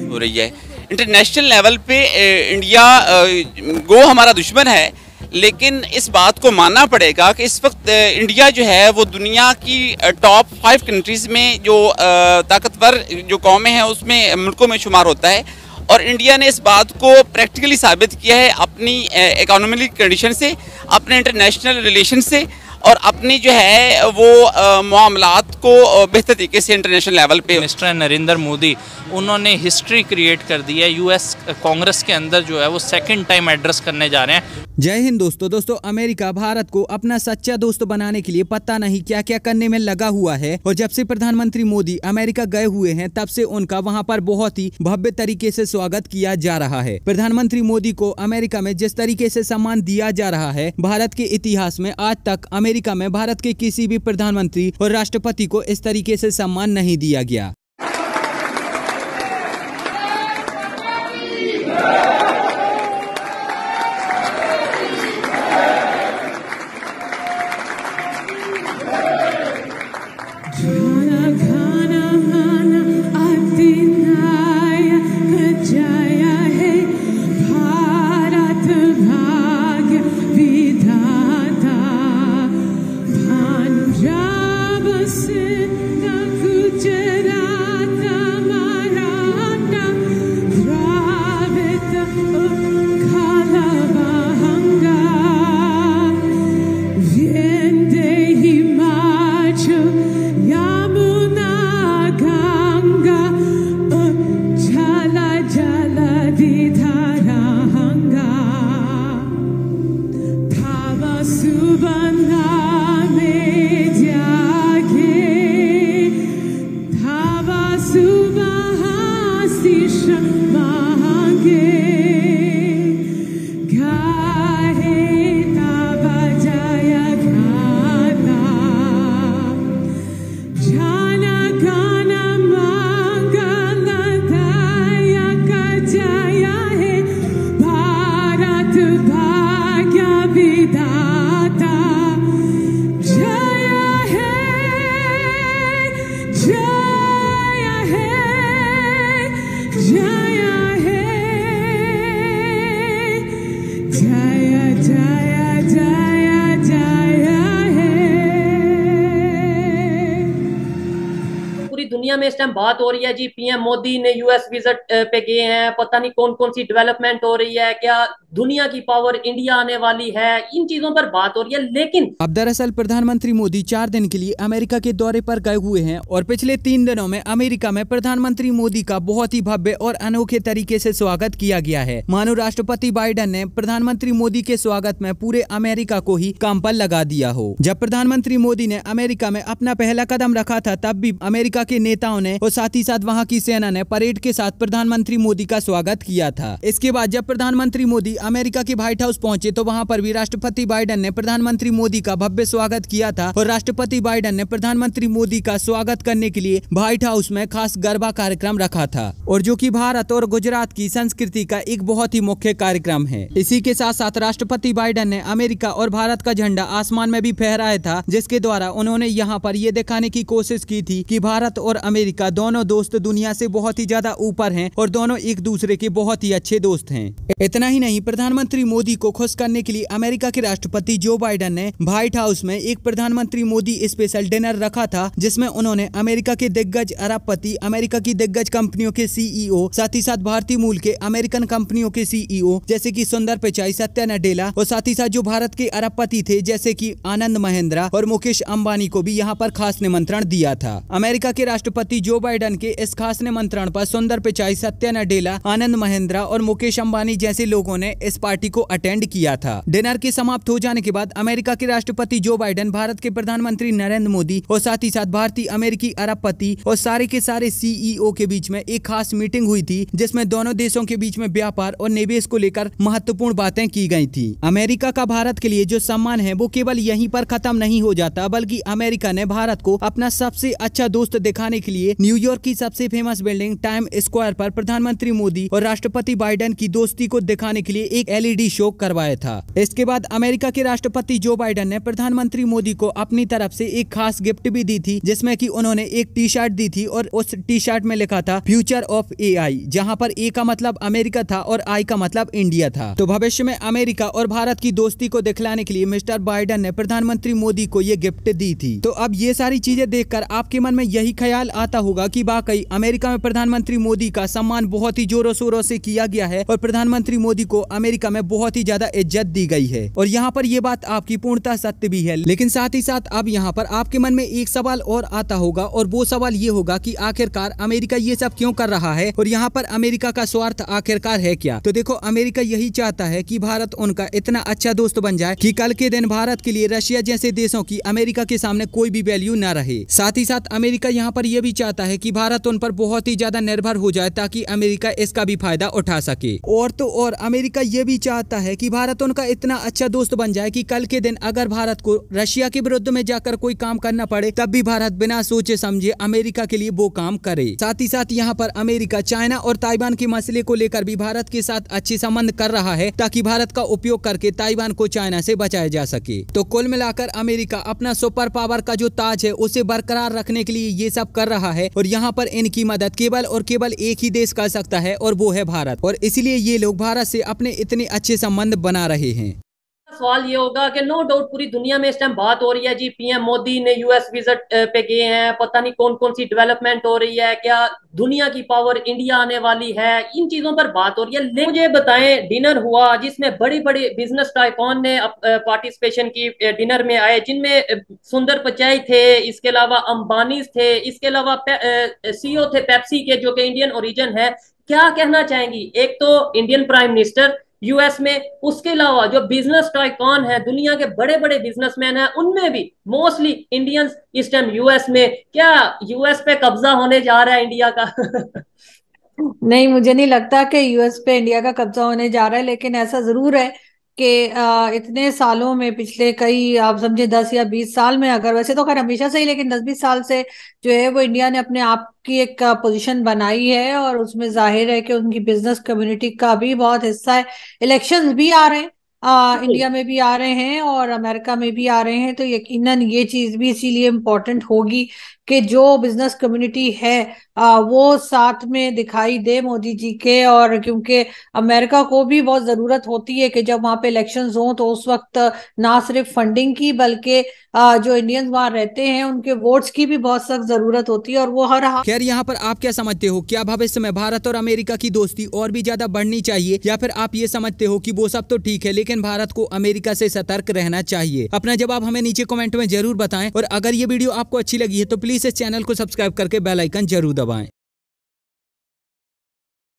हो रही है। इंटरनेशनल लेवल पे इंडिया गो हमारा दुश्मन है, लेकिन इस बात को मानना पड़ेगा कि इस वक्त इंडिया जो है वो दुनिया की टॉप 5 कंट्रीज़ में जो ताकतवर जो कौमें हैं उसमें मुल्कों में शुमार होता है। और इंडिया ने इस बात को प्रैक्टिकली साबित किया है अपनी इकोनॉमिक कंडीशन से, अपने इंटरनेशनल रिलेशन से, और अपनी जो है वो मामलात को बेहतर तरीके से इंटरनेशनल लेवल पे। मिस्टर नरेंद्र मोदी उन्होंने हिस्ट्री क्रिएट कर दी है। यूएस कांग्रेस के अंदर जो है वो सेकंड टाइम एड्रेस करने जा रहे हैं। जय हिंद दोस्तों अमेरिका भारत को अपना सच्चा दोस्त बनाने के लिए पता नहीं क्या क्या करने में लगा हुआ है। और जब से प्रधानमंत्री मोदी अमेरिका गए हुए हैं तब से उनका वहां पर बहुत ही भव्य तरीके से स्वागत किया जा रहा है। प्रधानमंत्री मोदी को अमेरिका में जिस तरीके से सम्मान दिया जा रहा है, भारत के इतिहास में आज तक अमेरिका में भारत के किसी भी प्रधानमंत्री और राष्ट्रपति को इस तरीके से सम्मान नहीं दिया गया। दुनिया में इस टाइम बात हो रही है जी, पीएम मोदी ने यूएस विजिट पे गए हैं, पता नहीं कौन कौन सी डेवलपमेंट हो रही है, क्या दुनिया की पावर इंडिया आने वाली है, इन चीजों पर बात हो रही है। लेकिन अब दरअसल प्रधानमंत्री मोदी 4 दिन के लिए अमेरिका के दौरे पर गए हुए हैं और पिछले 3 दिनों में अमेरिका में प्रधानमंत्री मोदी का बहुत ही भव्य और अनोखे तरीके से स्वागत किया गया है। मानो राष्ट्रपति बाइडेन ने प्रधानमंत्री मोदी के स्वागत में पूरे अमेरिका को ही काम पर लगा दिया हो। जब प्रधानमंत्री मोदी ने अमेरिका में अपना पहला कदम रखा था तब भी अमेरिका के नेताओं ने और साथ ही साथ वहां की सेना ने परेड के साथ प्रधानमंत्री मोदी का स्वागत किया था। इसके बाद जब प्रधानमंत्री मोदी अमेरिका के व्हाइट हाउस पहुंचे तो वहां पर भी राष्ट्रपति बाइडेन ने प्रधानमंत्री मोदी का भव्य स्वागत किया था और राष्ट्रपति बाइडेन ने प्रधानमंत्री मोदी का स्वागत करने के लिए व्हाइट हाउस में खास गरबा कार्यक्रम रखा था, और जो कि भारत और गुजरात की संस्कृति का एक बहुत ही मुख्य कार्यक्रम है। इसी के साथ साथ राष्ट्रपति बाइडेन ने अमेरिका और भारत का झंडा आसमान में भी फहराया था, जिसके द्वारा उन्होंने यहाँ पर ये दिखाने की कोशिश की थी कि भारत और अमेरिका दोनों दोस्त दुनिया से बहुत ही ज्यादा ऊपर हैं और दोनों एक दूसरे के बहुत ही अच्छे दोस्त हैं। इतना ही नहीं, प्रधानमंत्री मोदी को खुश करने के लिए अमेरिका के राष्ट्रपति जो बाइडेन ने व्हाइट हाउस में एक प्रधानमंत्री मोदी स्पेशल डिनर रखा था, जिसमें उन्होंने अमेरिका के दिग्गज अरबपति, अमेरिका की दिग्गज कंपनियों के सीईओ, साथ ही साथ भारतीय मूल के अमेरिकन कंपनियों के सीईओ जैसे कि सुंदर पिचाई, सत्या नडेला और साथ ही साथ जो भारत के अरबपति थे जैसे कि आनंद महिंद्रा और मुकेश अंबानी को भी यहाँ पर खास निमंत्रण दिया था। अमेरिका के राष्ट्रपति जो बाइडेन के इस खास निमंत्रण पर सुंदर पिचाई, सत्या नडेला, आनंद महिंद्रा और मुकेश अंबानी जैसे लोगों ने इस पार्टी को अटेंड किया था। डिनर के समाप्त हो जाने के बाद अमेरिका के राष्ट्रपति जो बाइडेन, भारत के प्रधानमंत्री नरेंद्र मोदी और साथ ही साथ भारतीय अमेरिकी अरबपति और सारे के सारे सीईओ के बीच में एक खास मीटिंग हुई थी, जिसमें दोनों देशों के बीच में व्यापार और निवेश को लेकर महत्वपूर्ण बातें की गई थी। अमेरिका का भारत के लिए जो सम्मान है वो केवल यहीं पर खत्म नहीं हो जाता, बल्कि अमेरिका ने भारत को अपना सबसे अच्छा दोस्त दिखाने के लिए न्यूयॉर्क की सबसे फेमस बिल्डिंग टाइम स्क्वायर पर प्रधानमंत्री मोदी और राष्ट्रपति बाइडेन की दोस्ती को दिखाने के लिए एक LED शो करवाया था। इसके बाद अमेरिका के राष्ट्रपति जो बाइडेन ने प्रधानमंत्री मोदी को अपनी तरफ से एक खास गिफ्ट भी दी थी, जिसमें कि उन्होंने एक टी-शर्ट दी थी और उस टी-शर्ट में लिखा था फ्यूचर ऑफ AI, जहां पर A का मतलब अमेरिका था और I का मतलब इंडिया था। तो भविष्य में अमेरिका और भारत की दोस्ती को दिखलाने के लिए मिस्टर बाइडेन ने प्रधानमंत्री मोदी को ये गिफ्ट दी थी। तो अब ये सारी चीजें देखकर आपके मन में यही ख्याल आता होगा कि वाकई अमेरिका में प्रधानमंत्री मोदी का सम्मान बहुत ही जोरों शोरों से किया गया है और प्रधानमंत्री मोदी को अमेरिका में बहुत ही ज्यादा इज्जत दी गई है। और यहाँ पर ये बात आपकी पूर्णतः सत्य भी है, लेकिन साथ ही साथ अब यहाँ पर आपके मन में एक सवाल और आता होगा और वो सवाल ये होगा कि आखिरकार अमेरिका ये सब क्यों कर रहा है और यहाँ पर अमेरिका का स्वार्थ आखिरकार है क्या। तो देखो, अमेरिका यही चाहता है कि भारत उनका इतना अच्छा दोस्त बन जाए कि कल के दिन भारत के लिए रशिया जैसे देशों की अमेरिका के सामने कोई भी वैल्यू न रहे। साथ ही साथ अमेरिका यहाँ पर यह भी चाहता है कि भारत उन पर बहुत ही ज्यादा निर्भर हो जाए ताकि अमेरिका इसका भी फायदा उठा सके। और तो और अमेरिका ये भी चाहता है कि भारत उनका इतना अच्छा दोस्त बन जाए कि कल के दिन अगर भारत को रशिया के विरुद्ध में जाकर कोई काम करना पड़े तब भी भारत बिना सोचे समझे अमेरिका के लिए वो काम करे। साथ ही साथ यहाँ पर अमेरिका चाइना और ताइवान के मसले को लेकर भी भारत के साथ अच्छे संबंध कर रहा है ताकि भारत का उपयोग करके ताइवान को चाइना से बचाया जा सके। तो कुल मिलाकर अमेरिका अपना सुपर पावर का जो ताज है उसे बरकरार रखने के लिए ये सब कर रहा है और यहाँ पर इनकी मदद केवल और केवल एक ही देश कर सकता है और वो है भारत, और इसीलिए ये लोग भारत से अपने इतने अच्छे संबंध बना रहे हैं। सवाल ये होगा कि नो डाउट पूरी दुनिया में इस टाइम बात हो रही है जी, PM मोदी ने US विजिट पे गए हैं, पता नहीं कौन कौन सी डेवलपमेंट हो रही है, क्या दुनिया की पावर इंडिया आने वाली है, इन चीजों पर बात हो रही है। लेकिन मुझे बताएं, डिनर हुआ जिसमें बड़ी बड़ी बिजनेस टाइकॉन ने पार्टिसिपेशन की, डिनर में आए जिनमें सुंदर पिचाई थे, इसके अलावा अंबानी थे, इसके अलावा CEO थे पेप्सी के जो कि इंडियन ओरिजिन है। क्या कहना चाहेंगी, एक तो इंडियन प्राइम मिनिस्टर US में, उसके अलावा जो बिजनेस टाइकॉन है, दुनिया के बड़े बड़े बिजनेसमैन हैं, उनमें भी मोस्टली इंडियंस इस टाइम US में। क्या US पे कब्जा होने जा रहा है इंडिया का? नहीं, मुझे नहीं लगता कि US पे इंडिया का कब्जा होने जा रहा है, लेकिन ऐसा जरूर है कि इतने सालों में, पिछले कई आप समझे 10 या 20 साल में, अगर वैसे तो खैर हमेशा से ही, लेकिन 10-20 साल से जो है वो इंडिया ने अपने आप की एक पोजीशन बनाई है और उसमें जाहिर है कि उनकी बिजनेस कम्युनिटी का भी बहुत हिस्सा है। इलेक्शंस भी आ रहे हैं, इंडिया में भी आ रहे हैं और अमेरिका में भी आ रहे हैं, तो यकीनन ये चीज भी इसीलिए इम्पोर्टेंट होगी कि जो बिजनेस कम्युनिटी है वो साथ में दिखाई दे मोदी जी के। और क्योंकि अमेरिका को भी बहुत जरूरत होती है कि जब वहां पे इलेक्शंस हों तो उस वक्त ना सिर्फ फंडिंग की बल्कि जो इंडियंस वहां रहते हैं उनके वोट्स की भी बहुत सख्त जरूरत होती है, और वो हर खैर यहाँ पर आप क्या समझते हो, क्या भविष्य में भारत और अमेरिका की दोस्ती और भी ज्यादा बढ़नी चाहिए, या फिर आप ये समझते हो कि वो सब तो ठीक है लेकिन भारत को अमेरिका से सतर्क रहना चाहिए? अपना जवाब हमें नीचे कमेंट में जरूर बताएं, और अगर ये वीडियो आपको अच्छी लगी है तो प्लीज इस चैनल को सब्सक्राइब करके बेल आइकन जरूर दबाएं।